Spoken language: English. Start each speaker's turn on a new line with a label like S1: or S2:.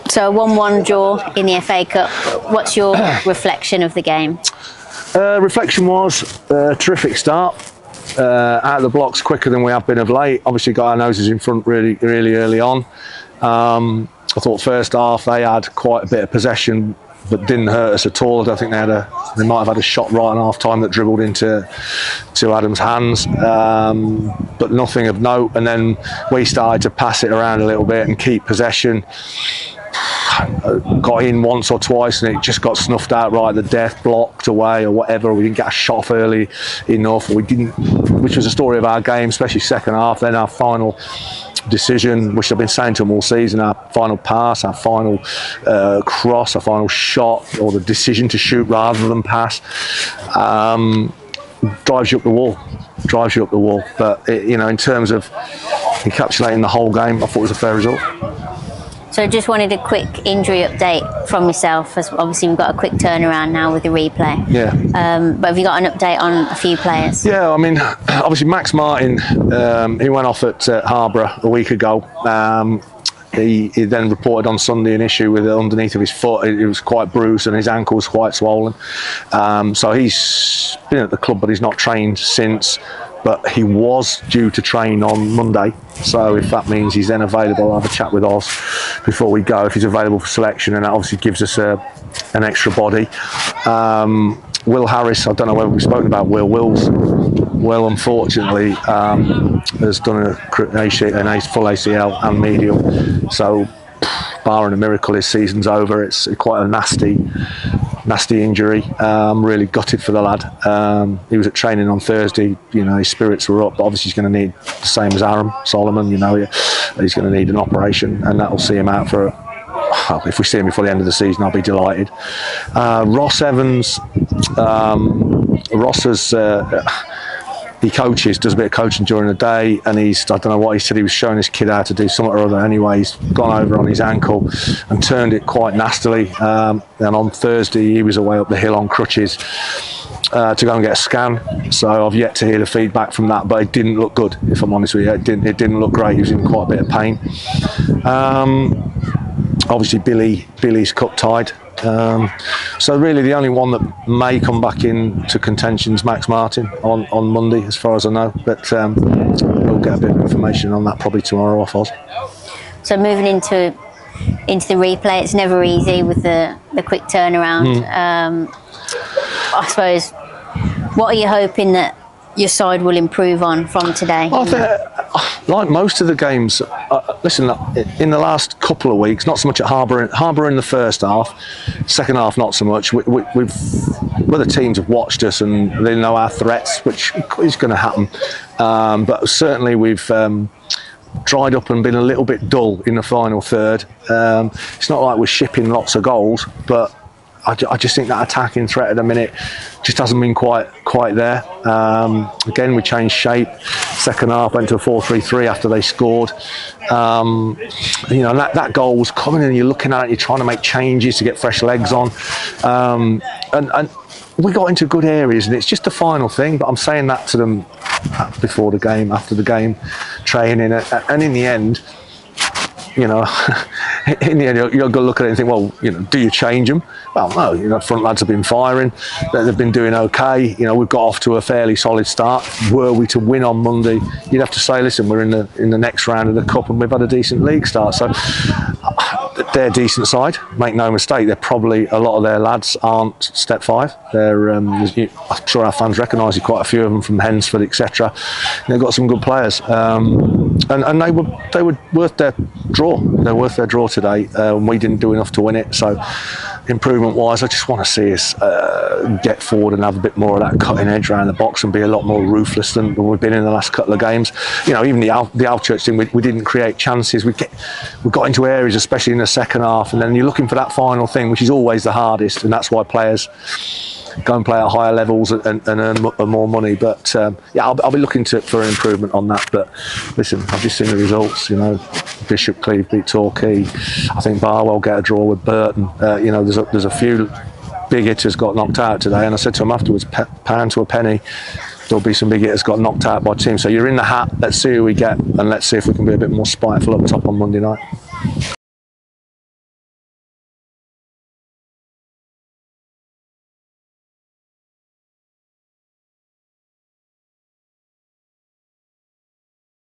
S1: So a 1-1 draw in the FA Cup. What's your reflection of the game?
S2: Reflection was a terrific start. Out of the blocks quicker than we have been of late. Obviously got our noses in front really early on. I thought first half they had quite a bit of possession, but didn't hurt us at all. I don't think they might have had a shot right on half time that dribbled into Adam's hands, but nothing of note. And then we started to pass it around a little bit and keep possession. Got in once or twice and it just got snuffed out right at the death, blocked away or whatever. We didn't get a shot off early enough. We didn't, which was the story of our game, especially second half. Then our final decision, which I've been saying to them all season, our final pass, our final cross, our final shot, or the decision to shoot rather than pass, drives you up the wall. But in terms of encapsulating the whole game, I thought it was a fair result.
S1: So just wanted a quick injury update from yourself, as obviously we've got a quick turnaround now with the replay.
S2: Yeah.
S1: But have you got an update on a few players?
S2: Yeah, I mean, obviously Max Martin, he went off at Harborough a week ago. He then reported on Sunday an issue with underneath of his foot. It was quite bruised and his ankle was quite swollen. So he's been at the club, but he's not trained since. But he was due to train on Monday. So if that means he's then available, I'll have a chat with Oz before we go, if he's available for selection, and that obviously gives us an extra body. Will Harris, I don't know whether we've spoken about Will. Will, unfortunately, has done a full ACL and medial. So, barring a miracle, his season's over. It's quite a nasty injury. I'm really gutted for the lad. He was at training on Thursday. His spirits were up, but obviously he's going to need the same as Aaron Solomon. He's going to need an operation, and that'll see him out for. If we see him before the end of the season, I'll be delighted. Ross Evans, Ross has. He coaches, does a bit of coaching during the day, and I don't know what he said, he was showing his kid how to do something or other. Anyway, he's gone over on his ankle and turned it quite nastily. And on Thursday, he was away up the hill on crutches to go and get a scan. So I've yet to hear the feedback from that, but it didn't look good, if I'm honest with you. It didn't look great. He was in quite a bit of pain. Obviously, Billy's cup tied. So really the only one that may come back into contention is Max Martin on Monday, as far as I know, but we'll get a bit of information on that probably tomorrow off Oz.
S1: So moving into the replay, it's never easy with the quick turnaround. I suppose, what are you hoping that your side will improve on from today?
S2: I think, like most of the games, listen, in the last couple of weeks, not so much at Harborough in the first half, second half not so much. Other teams have watched us and they know our threats, which is going to happen. But certainly we've dried up and been a little bit dull in the final third. It's not like we're shipping lots of goals, but I just think that attacking threat at the minute just hasn't been quite there. Again, we changed shape. Second half went to a 4-3-3 after they scored. That goal was coming and you're looking at it, you're trying to make changes to get fresh legs on. And we got into good areas, and it's just the final thing. But I'm saying that to them before the game, after the game, training, and in the end, you're going to look at it and think, well, do you change them? Well, no, front lads have been firing. They've been doing okay. We've got off to a fairly solid start. Were we to win on Monday, you'd have to say, listen, we're in the next round of the cup and we've had a decent league start. So they're a decent side. Make no mistake, they're probably, a lot of their lads aren't step five. They're, I'm sure our fans recognise quite a few of them from Hensford, etc. They've got some good players. And they were worth their draw. They're worth their draw today. We didn't do enough to win it. So improvement-wise, I just want to see us get forward and have a bit more of that cutting edge around the box and be a lot more ruthless than we've been in the last couple of games. Even the Alvechurch thing, we didn't create chances. We got into areas, especially in the second half, and then you're looking for that final thing, which is always the hardest, and that's why players go and play at higher levels and earn more money. But I'll be looking for an improvement on that. But listen, I've just seen the results. Bishop Cleeve beat Torquay. I think Barwell get a draw with Burton. There's a few big hitters got knocked out today, and I said to him afterwards, pound to a penny, there'll be some big hitters got knocked out by teams. So you're in the hat. Let's see who we get, and let's see if we can be a bit more spiteful up top on Monday night.